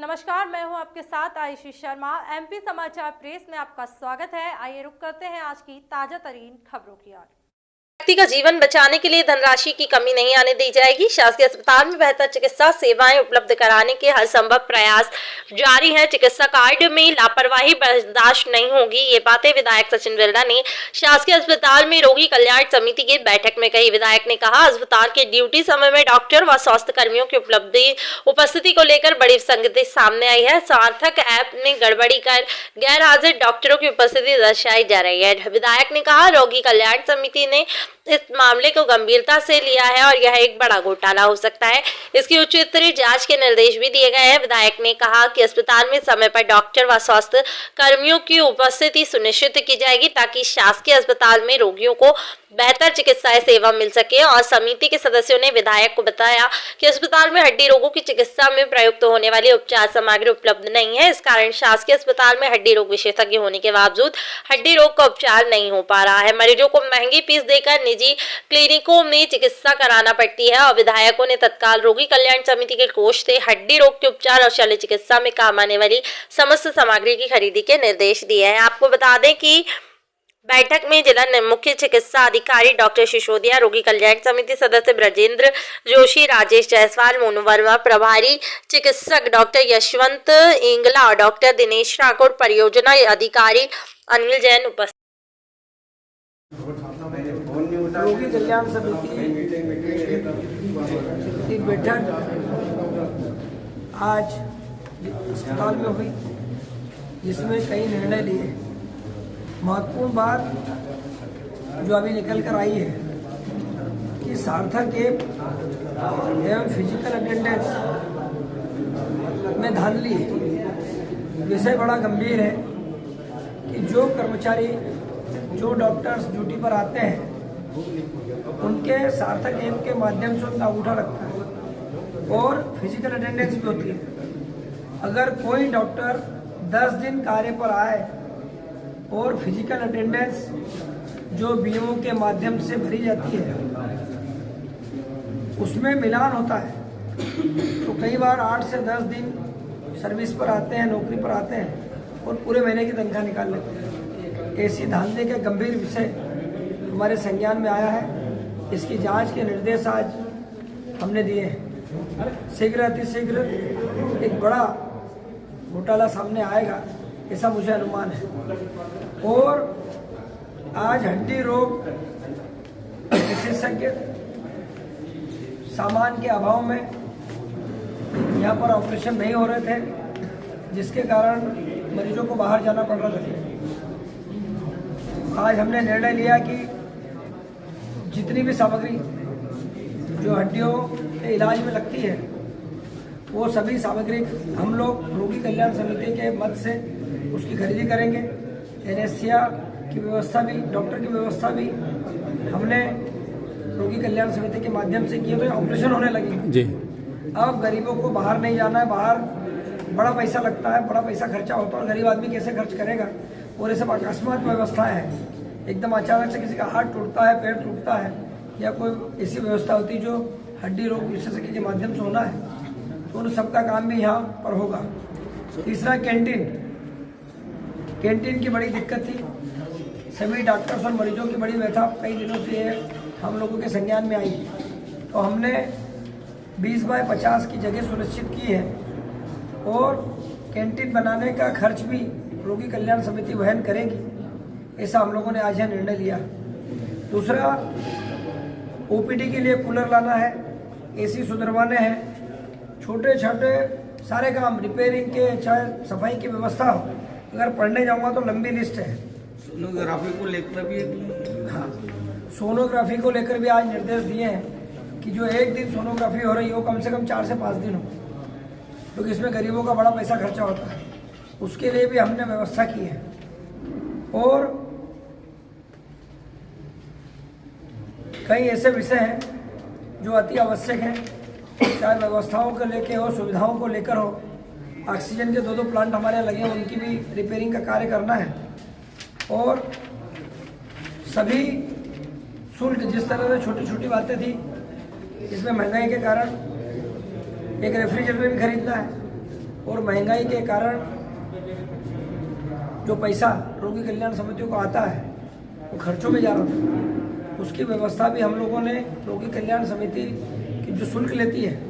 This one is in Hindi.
नमस्कार, मैं हूं आपके साथ आयुषी शर्मा। एमपी समाचार प्रेस में आपका स्वागत है। आइए रुक करते हैं आज की ताजा तरीन खबरों की ओर। व्यक्ति का जीवन बचाने के लिए धनराशि की कमी नहीं आने दी जाएगी। शासकीय अस्पताल में बेहतर चिकित्सा सेवाएं उपलब्ध कराने के हर संभव प्रयास जारी है। चिकित्सा कार्ड में लापरवाही बर्दाश्त नहीं होगी। ये बातें विधायक सचिन बिरला ने शासकीय अस्पताल में रोगी कल्याण समिति की बैठक में कही। विधायक ने कहा, अस्पताल के ड्यूटी समय में डॉक्टर व स्वास्थ्य कर्मियों की उपस्थिति को लेकर बड़ी संगति सामने आई है। सार्थक ऐप में गड़बड़ी कर गैर हाजिर डॉक्टरों की उपस्थिति दर्शाई जा रही है। विधायक ने कहा, रोगी कल्याण समिति ने इस मामले को गंभीरता से लिया है और यह एक बड़ा घोटाला हो सकता है। इसकी उचित जांच के निर्देश भी दिए गए हैं। विधायक ने कहा कि अस्पताल में समय पर डॉक्टर व स्वास्थ्य कर्मियों की उपस्थिति सुनिश्चित की जाएगी ताकि शासकीय अस्पताल में रोगियों को बेहतर चिकित्सा सेवा मिल सके। और समिति के सदस्यों ने विधायक को बताया कि अस्पताल में हड्डी रोगों की चिकित्सा में प्रयुक्त होने वाली उपचार सामग्री उपलब्ध नहीं है। इस कारण शासकीय अस्पताल में हड्डी रोग विशेषज्ञ होने के बावजूद हड्डी रोग का उपचार नहीं हो पा रहा है। मरीजों को महंगी फीस देकर निजी क्लिनिकों में चिकित्सा कराना पड़ती है। और विधायकों ने तत्काल रोगी कल्याण समिति के कोष से हड्डी रोग के उपचार और शल्य चिकित्सा में काम आने वाली समस्त सामग्री की खरीदी के निर्देश दिए हैं। आपको बता दें कि बैठक में जिला मुख्य चिकित्सा अधिकारी डॉक्टर सिसोदिया, रोगी कल्याण समिति सदस्य ब्रजेंद्र जोशी, राजेश जायसवाल, मोनू वर्मा, प्रभारी चिकित्सक डॉक्टर यशवंत इंगला और डॉक्टर दिनेश ठाकुर, परियोजना अधिकारी अनिल जैन उपस्थित। रोगी कल्याण समिति की बैठक आज अस्पताल में हुई, जिसमें कई निर्णय लिए। महत्वपूर्ण बात जो अभी निकल कर आई है कि सार्थक ऐप एवं फिजिकल अटेंडेंस में धांधली है। विषय बड़ा गंभीर है कि जो कर्मचारी, जो डॉक्टर्स ड्यूटी पर आते हैं, उनके सार्थक ऐप के माध्यम से उनका अंगूठा लगता है और फिजिकल अटेंडेंस भी होती है। अगर कोई डॉक्टर 10 दिन कार्य पर आए और फिजिकल अटेंडेंस जो बीएमओ के माध्यम से भरी जाती है उसमें मिलान होता है, तो कई बार 8 से 10 दिन सर्विस पर आते हैं, नौकरी पर आते हैं और पूरे महीने की तनख्वाह निकाल लेते हैं। ऐसी धांधली के गंभीर विषय हमारे संज्ञान में आया है। इसकी जांच के निर्देश आज हमने दिए हैं। शीघ्र अतिशीघ्र एक बड़ा घोटाला सामने आएगा, ऐसा मुझे अनुमान है। और आज हड्डी रोग विशेषज्ञ सामान के अभाव में यहाँ पर ऑपरेशन नहीं हो रहे थे, जिसके कारण मरीजों को बाहर जाना पड़ रहा था। आज हमने निर्णय लिया कि जितनी भी सामग्री जो हड्डियों के इलाज में लगती है, वो सभी सामग्री हम लोग रोगी कल्याण समिति के मद से उसकी खरीदी करेंगे। एनेस्थीसिया की व्यवस्था भी, डॉक्टर की व्यवस्था भी हमने रोगी कल्याण समिति के माध्यम से किए, तो ऑपरेशन होने लगे जी। अब गरीबों को बाहर नहीं जाना है। बाहर बड़ा पैसा लगता है, बड़ा पैसा खर्चा होता है और गरीब आदमी कैसे खर्च करेगा। और ये सब अकस्मात व्यवस्था है, एकदम अचानक से किसी का हाथ टूटता है, पैर टूटता है या कोई ऐसी व्यवस्था होती जो हड्डी रोग विशेषज्ञ के माध्यम से होना है, तो उन सबका काम भी यहाँ पर होगा। तीसरा, कैंटीन की बड़ी दिक्कत थी। सभी डॉक्टर्स और मरीजों की बड़ी व्यथा कई दिनों से हम लोगों के संज्ञान में आई, तो हमने 20 बाय 50 की जगह सुनिश्चित की है और कैंटीन बनाने का खर्च भी रोगी कल्याण समिति वहन करेगी, ऐसा हम लोगों ने आज यह निर्णय लिया। दूसरा, ओपीडी के लिए कूलर लाना है, एसी सुधरवाने हैं, छोटे छोटे सारे काम रिपेयरिंग के, चाहे सफाई की व्यवस्था हो। अगर पढ़ने जाऊंगा तो लंबी लिस्ट है। सोनोग्राफी को लेकर भी हाँ, सोनोग्राफी को लेकर भी आज निर्देश दिए हैं कि जो एक दिन सोनोग्राफी हो रही हो, कम से कम 4 से 5 दिन हो, क्योंकि इसमें गरीबों का बड़ा पैसा खर्चा होता है। उसके लिए भी हमने व्यवस्था की है। और कई ऐसे विषय हैं जो अति आवश्यक हैं, चाहे व्यवस्थाओं को लेकर हो, सुविधाओं को लेकर हो। ऑक्सीजन के 2 प्लांट हमारे यहाँ लगे हैं, उनकी भी रिपेयरिंग का कार्य करना है। और सभी शुल्क, जिस तरह से छोटी छोटी बातें थी, इसमें महंगाई के कारण एक रेफ्रिजरेटर भी खरीदना है, और महंगाई के कारण जो पैसा रोगी कल्याण समितियों को आता है वो खर्चों में जा रहा था। उसकी व्यवस्था भी हम लोगों ने रोगी कल्याण समिति की जो शुल्क लेती है